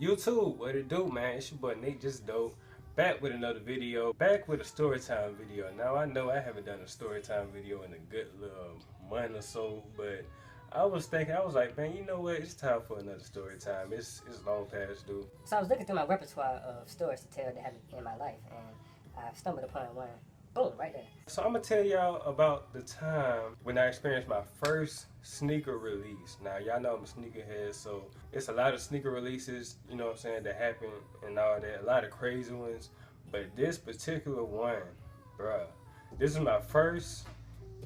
YouTube, what it do, man? It's your boy Natejustdope, back with another video, back with a storytime video. Now I know I haven't done a storytime video in a good little month or so, but I was thinking, I was like, man, you know what? It's time for another storytime. It's long past due. So I was looking through my repertoire of stories to tell that happened in my life, and I stumbled upon one. Boom, right there. So I'm gonna tell y'all about the time when I experienced my first sneaker release. Now y'all know I'm a sneakerhead, so it's a lot of sneaker releases, you know what I'm saying, that happen and all that. A lot of crazy ones, but this particular one, bruh, this is my first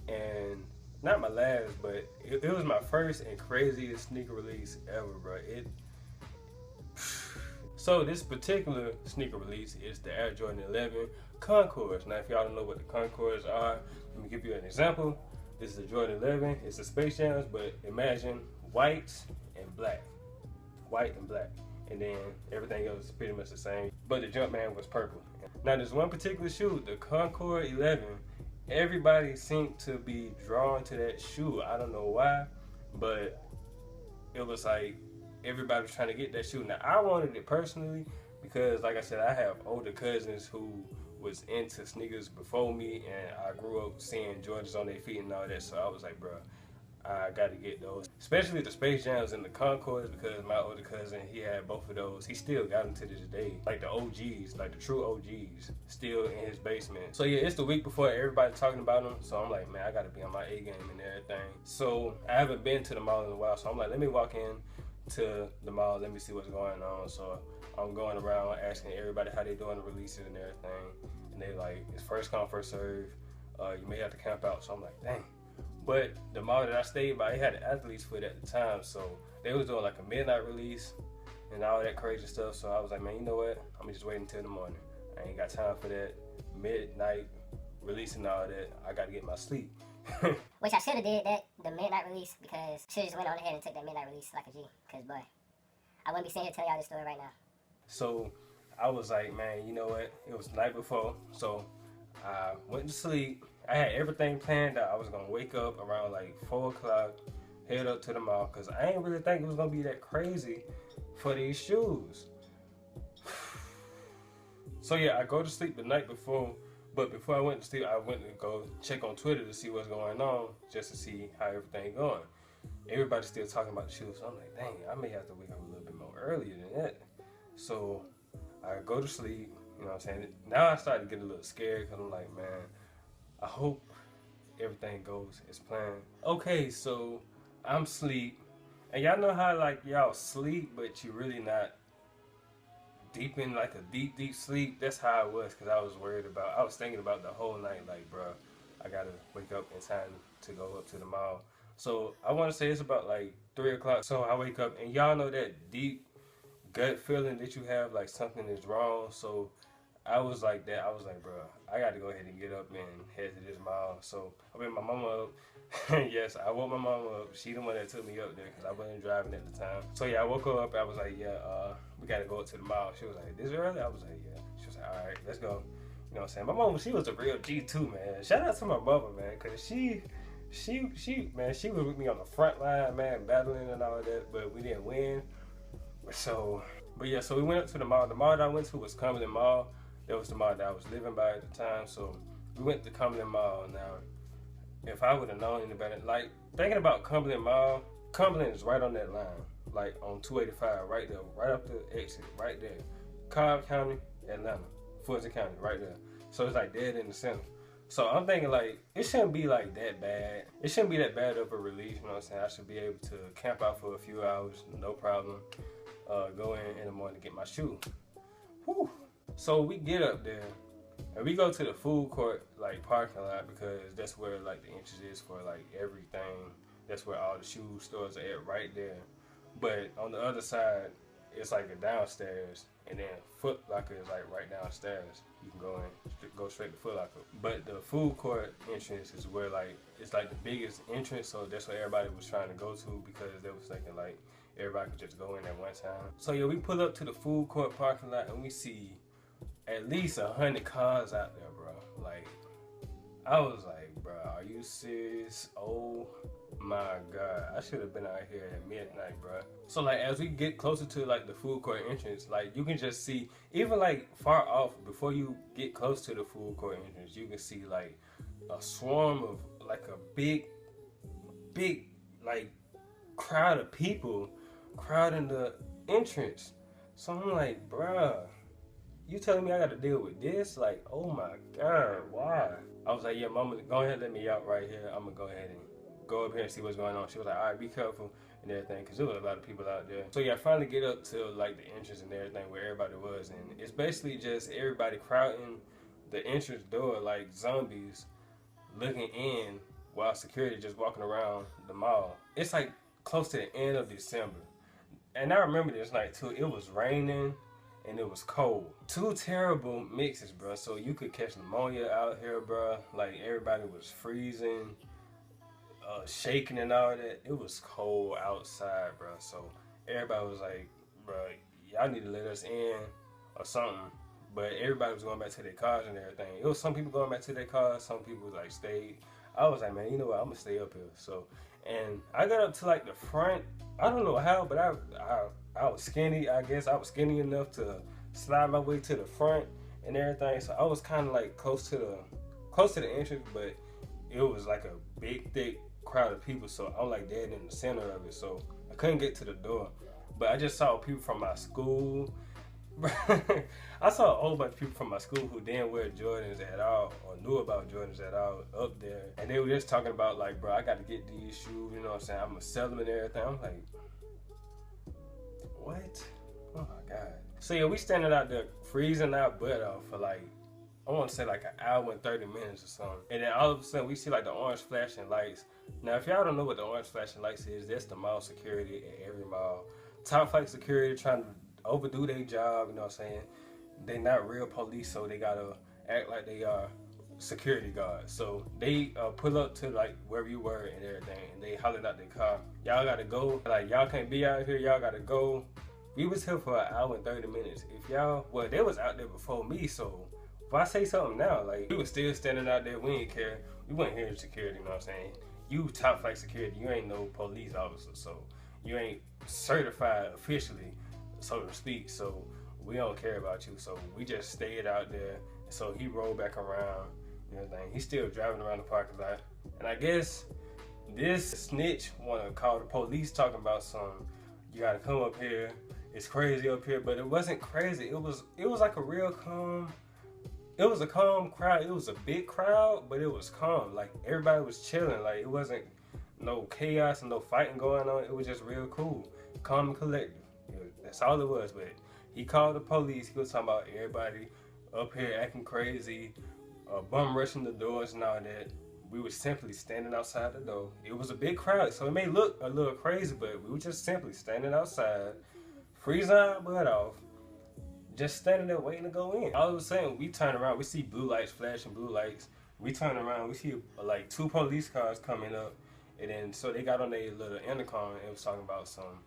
and not my last, but it was my first and craziest sneaker release ever, bruh. So this particular sneaker release is the Air Jordan 11 Concords. Now if y'all don't know what the Concords are, let me give you an example. This is the Jordan 11, it's the Space Jams, but imagine white and black. White and black. And then everything else is pretty much the same. But the Jumpman was purple. Now there's one particular shoe, the Concord 11, everybody seemed to be drawn to that shoe. I don't know why, but it was like, everybody was trying to get that shoe. Now I wanted it personally because, like I said, I have older cousins who was into sneakers before me, and I grew up seeing Jordans on their feet and all that. So I was like, bro, I got to get those, especially the Space Jams and the Concords, because my older cousin, he had both of those. He still got them to this day, like the OGs, like the true OGs, still in his basement. So yeah, it's the week before everybody talking about them. So I'm like, man, I got to be on my A game and everything. So I haven't been to the mall in a while. So I'm like, let me walk in to the mall, let me see what's going on. So I'm going around asking everybody how they doing the releases and everything, and they like, it's first come first serve, you may have to camp out. So I'm like, dang. But the mall that I stayed by, it had an athlete's foot at the time, so they was doing like a midnight release and all that crazy stuff. So I was like, man, you know what, I'm gonna just wait until the morning. I ain't got time for that midnight release and all that. I gotta get my sleep. Which I should have did the midnight release, because should have just went on ahead and took that midnight release like a G. Because boy, I wouldn't be sitting here telling y'all this story right now. So I was like, man, you know what? It was the night before, so I went to sleep. I had everything planned out. I was gonna wake up around like 4 o'clock, head up to the mall, because I ain't really think it was gonna be that crazy for these shoes. So yeah, I go to sleep the night before. But before I went to sleep, I went to go check on Twitter to see what's going on, just to see how everything going. Everybody's still talking about the shoes, so I'm like, dang, I may have to wake up a little bit more earlier than that. So I go to sleep, you know what I'm saying? Now I started to get a little scared, because I'm like, man, I hope everything goes as planned. Okay, so I'm asleep, and y'all know how like y'all sleep, but you really not deep in like a deep sleep. That's how I was, because I was thinking about the whole night, like, bro, I gotta wake up in time to go up to the mall. So I want to say it's about like 3 o'clock. So I wake up, and y'all know that deep gut feeling that you have, like something is wrong. So I was like that. I was like, bro, I got to go ahead and get up and head to this mall. So I wake my mama up. Yes, I woke my mama up. She the one that took me up there, because I wasn't driving at the time. So yeah, I woke her up. I was like, yeah, we got to go up to the mall. She was like, this early? I was like, yeah. She was like, all right, let's go. You know what I'm saying? My mama, she was a real G too, man. Shout out to my mother, man, because she was with me on the front line, man, battling and all that, but we didn't win. So, but yeah, so we went up to the mall. The mall that I went to was Cumberland Mall. That was the mall that I was living by at the time. So we went to Cumberland Mall. Now, if I would have known any better, like thinking about Cumberland Mall, Cumberland is right on that line, like on 285, right there, right up the exit, right there. Cobb County, Atlanta, Fulton County, right there. So it's like dead in the center. So I'm thinking like, it shouldn't be like that bad. It shouldn't be that bad of a release, you know what I'm saying? I should be able to camp out for a few hours, no problem. Go in the morning to get my shoe. Whew. So we get up there, and we go to the food court like parking lot, because that's where like the entrance is for like everything. That's where all the shoe stores are at, right there. But on the other side, it's like a downstairs, and then Foot Locker is like right downstairs. You can go in, go straight to Foot Locker. But the food court entrance is where like, it's like the biggest entrance, so that's what everybody was trying to go to, because they was thinking like everybody could just go in at one time. So yeah, we pull up to the food court parking lot, and we see at least 100 cars out there, bro. Like, I was like, bro, are you serious? Oh My God, I should have been out here at midnight, bro. So like, as we get closer to like the food court entrance, like you can just see, even like far off, before you get close to the food court entrance, you can see like a swarm of like a big like crowd of people crowding the entrance. So I'm like, bruh, you telling me I got to deal with this? Like, oh my God, why? I was like, yeah, mama, go ahead and let me out right here. I'm gonna go ahead and go up here and see what's going on. She was like, all right, be careful and everything, because there was a lot of people out there. So yeah, I finally get up to like the entrance and everything where everybody was, and it's basically just everybody crowding the entrance door like zombies, looking in while security just walking around the mall. It's like close to the end of December, and I remember this night too. It was raining and it was cold. Two terrible mixes, bro. So you could catch pneumonia out here, bro. Like everybody was freezing, shaking and all that. It was cold outside, bro. So everybody was like, bro, y'all need to let us in or something. But everybody was going back to their cars and everything. It was some people going back to their cars, some people like stayed. I was like, man, you know what, I'm gonna stay up here. So, and I got up to like the front. I don't know how, but I was skinny. I guess I was skinny enough to slide my way to the front and everything. So I was kind of like close to the entrance, but it was like a big, thick crowd of people. So I'm like dead in the center of it. So I couldn't get to the door. But I just saw people from my school. I saw a whole bunch of people from my school who didn't wear Jordans at all or knew about Jordans at all up there. And they were just talking about like, bro, I got to get these shoes, you know what I'm saying? I'm going to sell them and everything. I'm like, what? Oh my God. So yeah, we standing out there freezing our butt off for like, I want to say like an hour and 30 minutes or something. And then all of a sudden we see like the orange flashing lights. Now if y'all don't know what the orange flashing lights is, that's the mall security at every mall. Top flight security trying to overdo their job, you know what I'm saying? They not real police, so they gotta act like they are security guards. So they pull up to like wherever you were and everything, and they hollering out their car, y'all gotta go, like y'all can't be out here, y'all gotta go. We was here for an hour and 30 minutes. If y'all, well, they was out there before me, so if I say something now, like we was still standing out there, we didn't care. We weren't here in security, you know what I'm saying? You top flight security, you ain't no police officer, so you ain't certified officially, so to speak, so we don't care about you. So we just stayed out there. So he rolled back around and everything. He's still driving around the parking lot. And I guess this snitch wanna call the police talking about some, you gotta come up here, it's crazy up here. But it wasn't crazy. It was like a real calm, it was a calm crowd. It was a big crowd, but it was calm. Like everybody was chilling. Like it wasn't no chaos and no fighting going on. It was just real cool, calm and collected. That's all it was. But he called the police. He was talking about everybody up here acting crazy, bum rushing the doors and all that. We were simply standing outside the door. It was a big crowd, so it may look a little crazy, but we were just simply standing outside, freezing our butt off, just standing there waiting to go in. All of a sudden, we turn around, we see blue lights flashing, blue lights. We turn around, we see like 2 police cars coming up, and then so they got on their little intercom and was talking about some,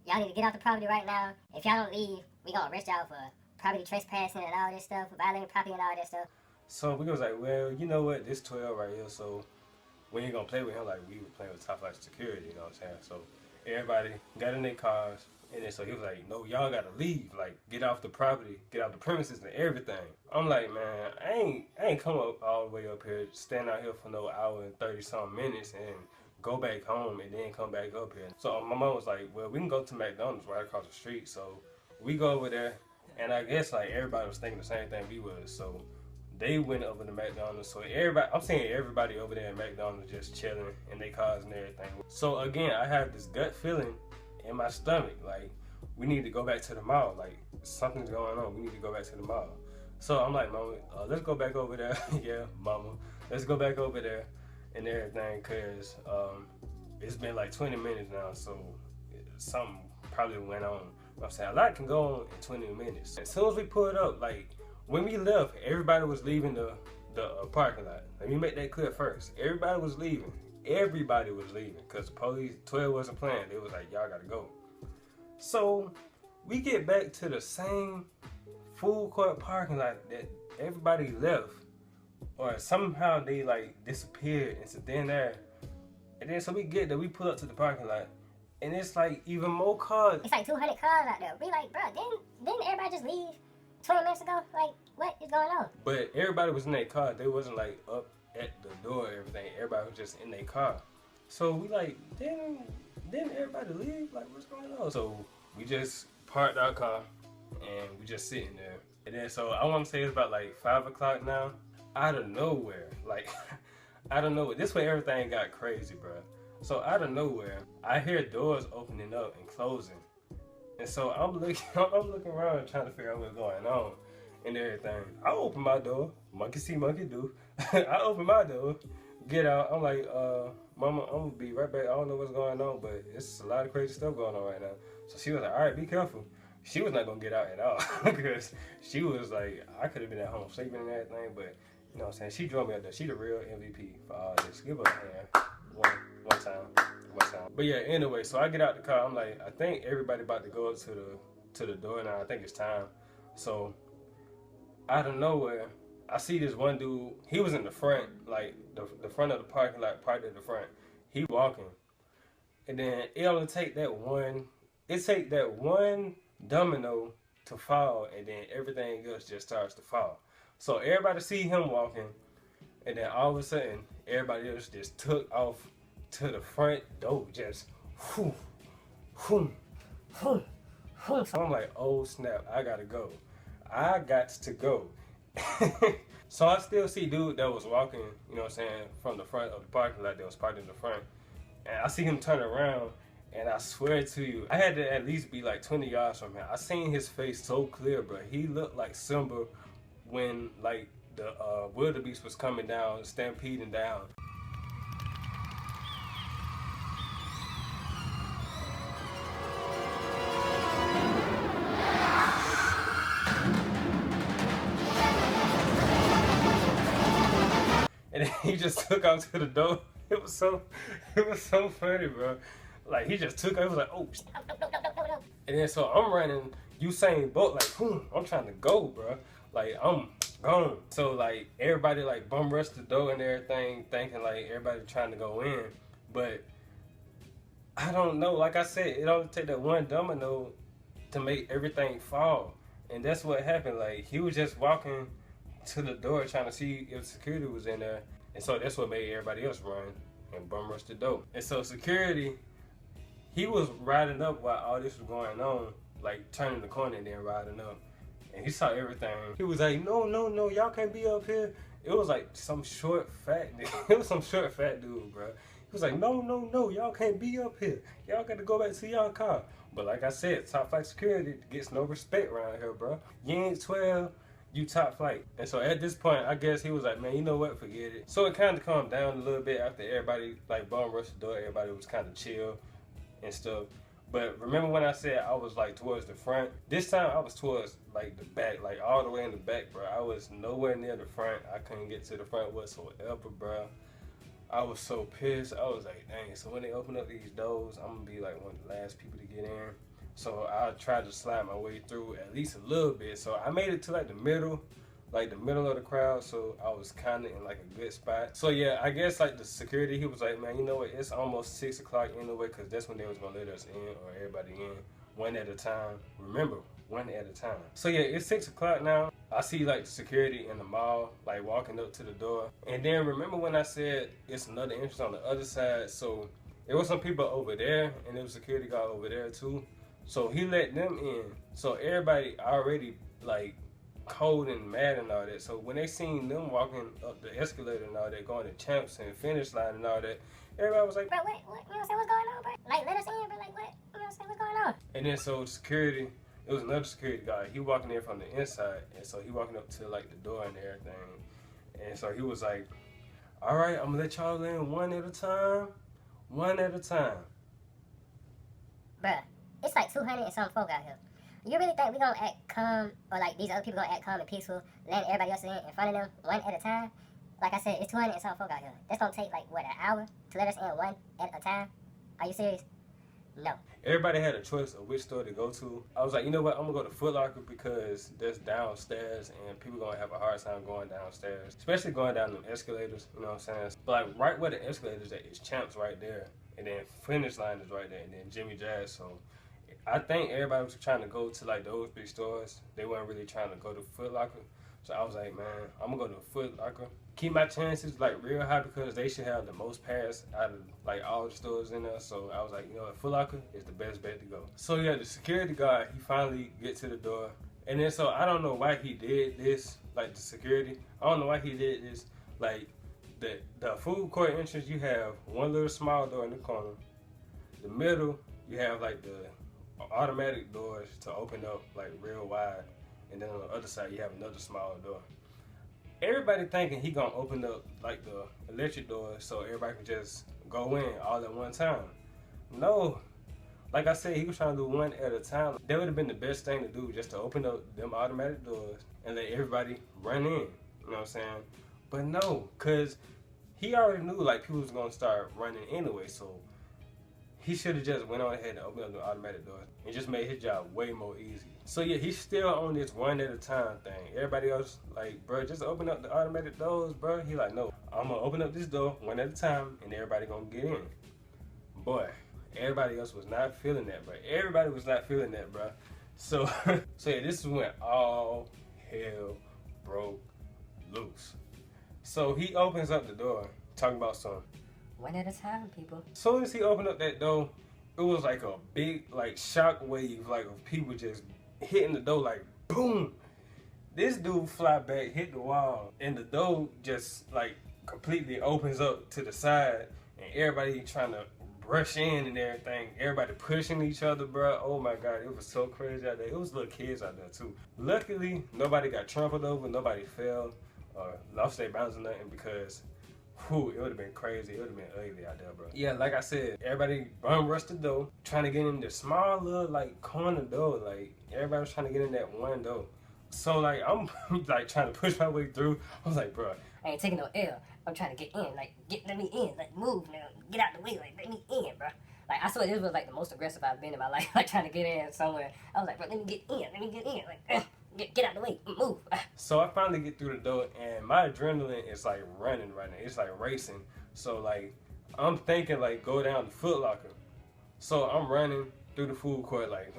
y'all need to get off the property right now. If y'all don't leave, we gonna arrest y'all for property trespassing and all this stuff, violating property and all that stuff. So we was like, well, you know what, this 12 right here, so we ain't gonna play with him like we were playing with top flight security, you know what I'm saying? So everybody got in their cars, and then so he was like, no, y'all gotta leave, like get off the property, get off the premises and everything. I'm like, man, I ain't come up all the way up here, stand out here for no hour and 30 some minutes and go back home and then come back up here. So my mom was like, well, we can go to McDonald's right across the street. So we go over there, and I guess like everybody was thinking the same thing we was. So they went over to McDonald's. So everybody, I'm seeing everybody over there at McDonald's just chilling in their cars and everything. So again, I have this gut feeling in my stomach, like we need to go back to the mall. Like something's going on. We need to go back to the mall. So I'm like, Mama, let's go back over there. Yeah, Mama, let's go back over there and everything, cause it's been like 20 minutes now, so something probably went on. I'm saying a lot can go on in 20 minutes. As soon as we pulled up, like when we left, everybody was leaving the parking lot. Let me make that clear first. Everybody was leaving. Everybody was leaving, cause the police 12 wasn't playing. They was like, y'all gotta go. So we get back to the same food court parking lot that everybody left, or somehow they like disappeared, and so then there And then so we get there, we pull up to the parking lot, and it's like even more cars. It's like 200 cars out there. We like, bro, didn't everybody just leave 20 minutes ago? Like, what is going on? But everybody was in their car. They wasn't like up at the door or everything. Everybody was just in their car. So we like, didn't everybody leave? Like, what's going on? So we just parked our car and we just sitting there. And then so I want to say it's about like 5 o'clock now. Out of nowhere, like out of nowhere. This way everything got crazy, bro. So out of nowhere, I hear doors opening up and closing. And so I'm looking around trying to figure out what's going on and everything. I open my door, monkey see, monkey do. I open my door, get out. I'm like, Mama, I'm gonna be right back. I don't know what's going on, but it's a lot of crazy stuff going on right now. So she was like, all right, be careful. She was not gonna get out at all because she was like, I could have been at home sleeping and everything, but you know what I'm saying? She drove me out there. She the real MVP for all this. Give her a hand. One time. But yeah, anyway, so I get out the car. I'm like, I think everybody about to go to the door now. I think it's time. So out of nowhere, I see this one dude. He was in the front, like the front of the parking lot, parked at the front. He walking, and then it only take that one. It take that one domino to fall, and then everything else just starts to fall. So everybody see him walking, and then all of a sudden, everybody else just took off to the front door, just whoo, whoo, whoo, whoo. So I'm like, oh snap, I gotta go. I got to go. So I still see dude that was walking, you know what I'm saying, from the front of the parking lot that was parked in the front. And I see him turn around, and I swear to you, I had to at least be like 20 yards from him. I seen his face so clear, bro. He looked like Simba when like the wildebeest was coming down, stampeding down. And then he just took off to the door. It was so funny, bro. Like he just took off. It was like, oh. And then so I'm running Usain Bolt, like, I'm trying to go, bro. Like I'm gone. So like everybody like bum rushed the door and everything, thinking like everybody trying to go in. But I don't know. Like I said, it only take that one domino to make everything fall. And that's what happened. Like he was just walking to the door trying to see if security was in there, and so that's what made everybody else run and bum rush the door. And so security, he was riding up while all this was going on, like turning the corner and then riding up, and he saw everything. He was like, no, y'all can't be up here. It was like some short fat dude, bro. He was like, no, y'all can't be up here. Y'all got to go back to y'all car. But like I said, top flight security gets no respect around here, bro. You ain't 12. You top flight. And so at this point, I guess he was like, man, you know what, forget it. So it kind of calmed down a little bit after everybody like bum rushed the door. Everybody was kind of chill and stuff. But remember when I said I was like towards the front? This time I was towards like the back, like all the way in the back, bro. I was nowhere near the front. I couldn't get to the front whatsoever, bro. I was so pissed. I was like, dang, so when they open up these doors, I'm gonna be like one of the last people to get in. So I tried to slide my way through at least a little bit. So I made it to like the middle of the crowd. So I was kind of in like a good spot. So yeah, I guess like the security, he was like, man, you know what? It's almost 6 o'clock anyway, because that's when they was gonna let us in, or everybody in, one at a time. Remember, one at a time. So yeah, it's 6 o'clock now. I see like the security in the mall, like walking up to the door. And then remember when I said it's another entrance on the other side? So there was some people over there, and there was a security guard over there too. So he let them in. So everybody already like cold and mad and all that. So when they seen them walking up the escalator and all that, going to champs and finish line and all that, everybody was like, bro, what? You know what I'm saying? What's going on, bro? Like, let us in, bro. Like, what? You know what I'm saying? What's going on? And then so security, it was another security guy. He walking in from the inside, and so he walking up to like the door and everything. And so he was like, all right, I'm gonna let y'all in one at a time. Bruh. It's like 200 and some folk out here. You really think we gonna act calm, or like these other people gonna act calm and peaceful, letting everybody else in front of them one at a time? Like I said, it's 200 and some folk out here. That's gonna take like, what, an hour to let us in one at a time? Are you serious? No. Everybody had a choice of which store to go to. I was like, you know what? I'm gonna go to Foot Locker because that's downstairs and people gonna have a hard time going downstairs, especially going down them escalators. You know what I'm saying? But like right where the escalators at is Champs right there, and then Finish Line is right there, and then Jimmy Jazz. So I think everybody was trying to go to like those big stores. They weren't really trying to go to Foot Locker. So I was like, man, I'm gonna go to Foot Locker. Keep my chances like real high because they should have the most pass out of like all the stores in there. So I was like, you know what, Foot Locker is the best bet to go. So yeah, the security guard, he finally gets to the door. And then so I don't know why he did this, like the security. I don't know why he did this. Like the food court entrance, you have one little small door in the corner. The middle, you have like the automatic doors to open up like real wide. And then on the other side, you have another smaller door. Everybody thinking he gonna open up like the electric door so everybody can just go in all at one time. No. Like I said, he was trying to do one at a time. That would have been the best thing to do, just to open up them automatic doors and let everybody run in. You know what I'm saying? But no, because he already knew like people was gonna start running anyway, so he should have just went on ahead and opened up the automatic doors and just made his job way more easy. So yeah, he's still on this one at a time thing. Everybody else like, bro, just open up the automatic doors, bro. He like, no, I'm gonna open up this door one at a time and everybody gonna get in. Boy, everybody else was not feeling that, bro. Everybody was not feeling that, bro. So, so yeah, this is when all hell broke loose. So he opens up the door, talking about something. One at a time, people. As soon as he opened up that door, it was like a big like shock wave, like of people just hitting the door, like boom. This dude fly back, hit the wall, and the door just like completely opens up to the side, and everybody trying to brush in and everything. Everybody pushing each other, bro. Oh my God, it was so crazy out there. It was little kids out there too. Luckily, nobody got trampled over, nobody fell or lost their balance or nothing because whew, it would have been crazy. It would have been ugly out there, bro. Yeah, like I said, everybody bum rushed the door, trying to get in the small little like corner door. Like everybody was trying to get in that one door. So like I'm like trying to push my way through. I was like, bro, I ain't taking no L. I'm trying to get in. Like, let me in. Like, move now. Get out the way. Like, let me in, bro. Like, I swear this was like the most aggressive I've been in my life. Like trying to get in somewhere. I was like, bro, let me get in. Let me get in. Like, get out the way. Move. So I finally get through the door, and my adrenaline is like running right now. It's like racing. So like I'm thinking like go down the Foot Locker. So I'm running through the food court like.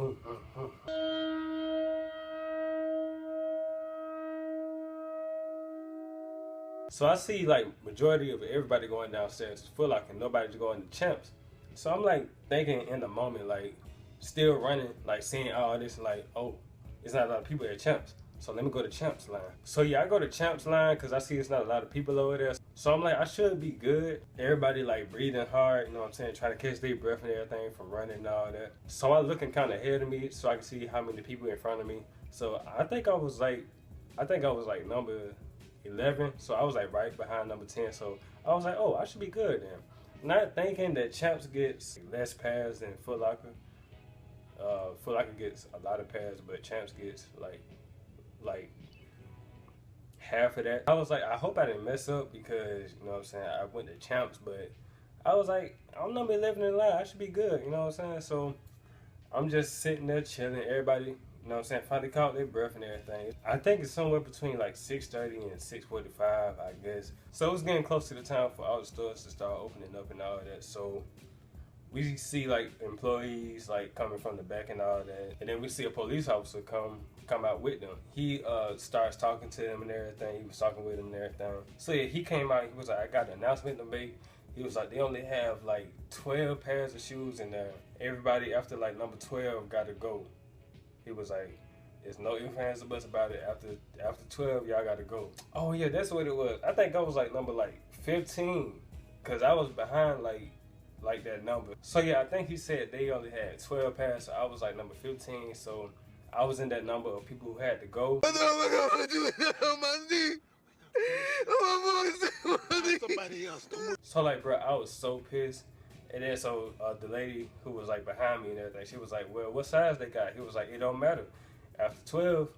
So I see like majority of everybody going downstairs to Foot Locker and nobody's going to Champs. So I'm like thinking in the moment, like still running, like seeing all this, like, oh, it's not a lot of people at Champs. So let me go to Champs line. So yeah, I go to Champs line because I see it's not a lot of people over there. So I'm like, I should be good. Everybody like breathing hard, you know what I'm saying, trying to catch their breath and everything from running and all that. So I looking kind of ahead of me so I can see how many people in front of me. So I think I was like number 11, so I was like right behind number 10. So I was like, oh, I should be good then. Not thinking that Champs gets less pads than Foot Locker. Foot Locker gets a lot of pads, but Champs gets like half of that. I was like, I hope I didn't mess up because, you know what I'm saying, I went to Champs, but I was like, I'm number 11 in line, I should be good, you know what I'm saying? So I'm just sitting there chilling, everybody, you know what I'm saying, finally caught their breath and everything. I think it's somewhere between like 6:30 and 6:45, I guess. So it's getting close to the time for all the stores to start opening up and all that. So we see like employees like coming from the back and all that, and then we see a police officer come out with them. He starts talking to them and everything. He was talking with them and everything. So yeah, he came out. He was like, I got an announcement to make. He was like, they only have like 12 pairs of shoes in there. Everybody after like number 12 got to go. He was like, there's no ifs, ands, or buts about it. After 12, y'all got to go. Oh yeah, that's what it was. I think I was like number like 15, cause I was behind like that number. So yeah, I think he said they only had 12 pairs. So I was like number 15. So I was in that number of people who had to go. So like, bro, I was so pissed. And then so the lady who was like behind me and everything, she was like, well, what size they got? He was like, it don't matter. After 12,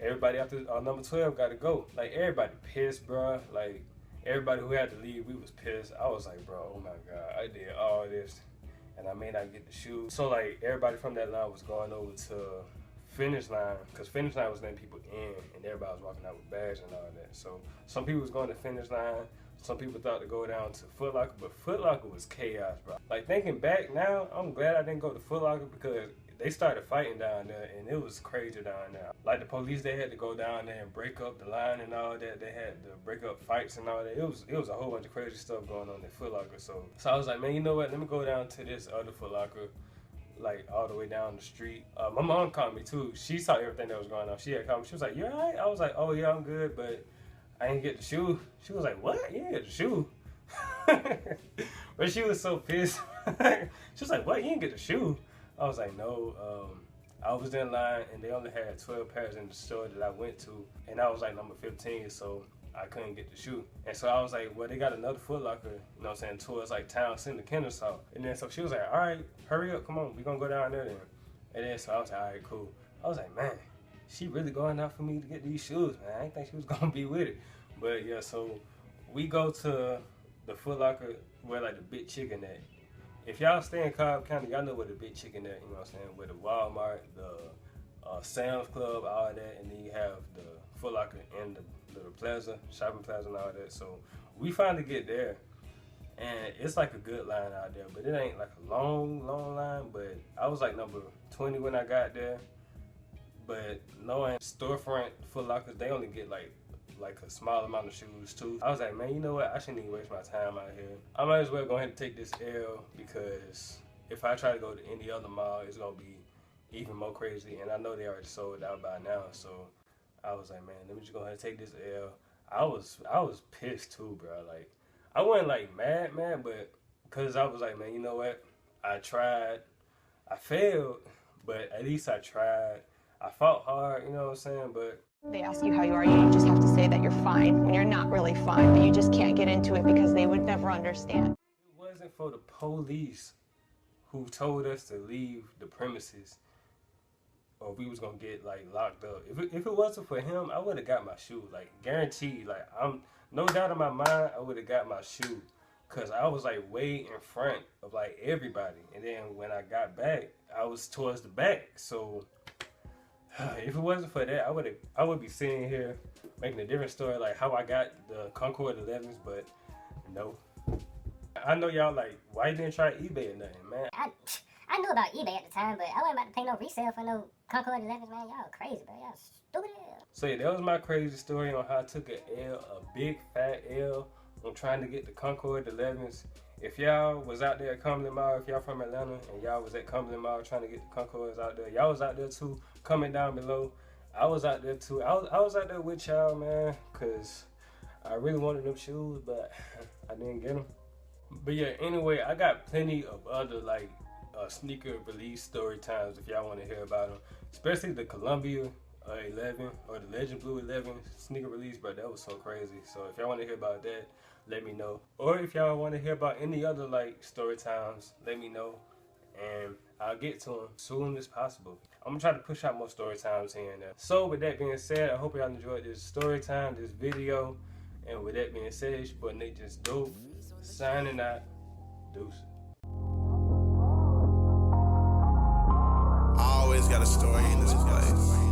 everybody after number 12 got to go. Like everybody pissed, bro. Like everybody who had to leave, we was pissed. I was like, bro, oh my God, I did all this. and I may not get the shoe. So like everybody from that line was going over to Finish Line, because Finish Line was letting people in, and everybody was walking out with bags and all that. So some people was going to Finish Line. Some people thought to go down to Foot Locker, but Foot Locker was chaos, bro. Like thinking back now, I'm glad I didn't go to Foot Locker because they started fighting down there, and it was crazy down there. Like the police, they had to go down there and break up the line and all that. They had to break up fights and all that. It was a whole bunch of crazy stuff going on at Foot Locker. So I was like, man, you know what? Let me go down to this other Foot Locker, like all the way down the street. My mom called me too. She saw everything that was going on. She had called me. She was like, you all right? I was like, oh yeah, I'm good, but I didn't get the shoe. She was like, what? You didn't get the shoe? But she was so pissed. She was like, what? You didn't get the shoe? I was like, no. I was in line, and they only had 12 pairs in the store that I went to, and I was like number 15, so I couldn't get the shoe. And so I was like, well, they got another Foot Locker, you know what I'm saying, towards like Town Center, Kennesaw. And then so she was like, all right, hurry up, come on, we gonna go down there then. And then so I was like, all right, cool. I was like, man, she really going out for me to get these shoes, man. I didn't think she was gonna be with it. But yeah, so we go to the Foot Locker where like the Big Chicken at. If y'all stay in Cobb County, y'all know where the Big Chicken at, you know what I'm saying? Where the Walmart, the Sam's Club, all that, and then you have the Foot Locker and the little plaza, shopping plaza and all that. So we finally get there, and it's like a good line out there, but it ain't like a long line, but I was like number 20 when I got there. But knowing storefront Foot Lockers, they only get like a small amount of shoes too. I was like, man, you know what? I shouldn't even waste my time out here. I might as well go ahead and take this L, because if I try to go to any other mall, it's gonna be even more crazy. And I know they already sold out by now. So I was like, man, let me just go ahead and take this L. I was pissed too, bro. Like I wasn't like mad, but because I was like, man, you know what? I tried. I failed, but at least I tried. I fought hard, you know what I'm saying? But they ask you how you are, you just have to say that you're fine when you're not really fine, but you just can't get into it because they would never understand. It wasn't for the police who told us to leave the premises, or we was gonna get like locked up. If it wasn't for him, I would have got my shoe, like guaranteed. Like I'm no doubt in my mind, I would have got my shoe, cause I was like way in front of like everybody. And then when I got back, I was towards the back. So if it wasn't for that, I would be sitting here making a different story, like how I got the Concord 11s, but no. I know y'all like, why you didn't try eBay or nothing, man? I knew about eBay at the time, but I wasn't about to pay no resale for no Concord 11s, man. Y'all crazy, bro. Y'all stupid as hell. So yeah, that was my crazy story on how I took a big fat L on trying to get the Concord 11s. If y'all was out there at Cumberland Mall, if y'all from Atlanta and y'all was at Cumberland Mall trying to get the Concords out there, y'all was out there too, comment down below. I was out there too. I was out there with y'all, man, because I really wanted them shoes, but I didn't get them. But yeah, anyway, I got plenty of other like sneaker release story times if y'all want to hear about them, especially the Columbia 11 or the Legend Blue 11 sneaker release, bro. That was so crazy. So if y'all want to hear about that, let me know. Or if y'all want to hear about any other like story times, let me know, and I'll get to them soon as possible. I'm gonna try to push out more story times here and there. So with that being said, I hope y'all enjoyed this story time, this video. And with that being said, it's your boy Natejustdope, signing out. Deuces. I always got a story in this place.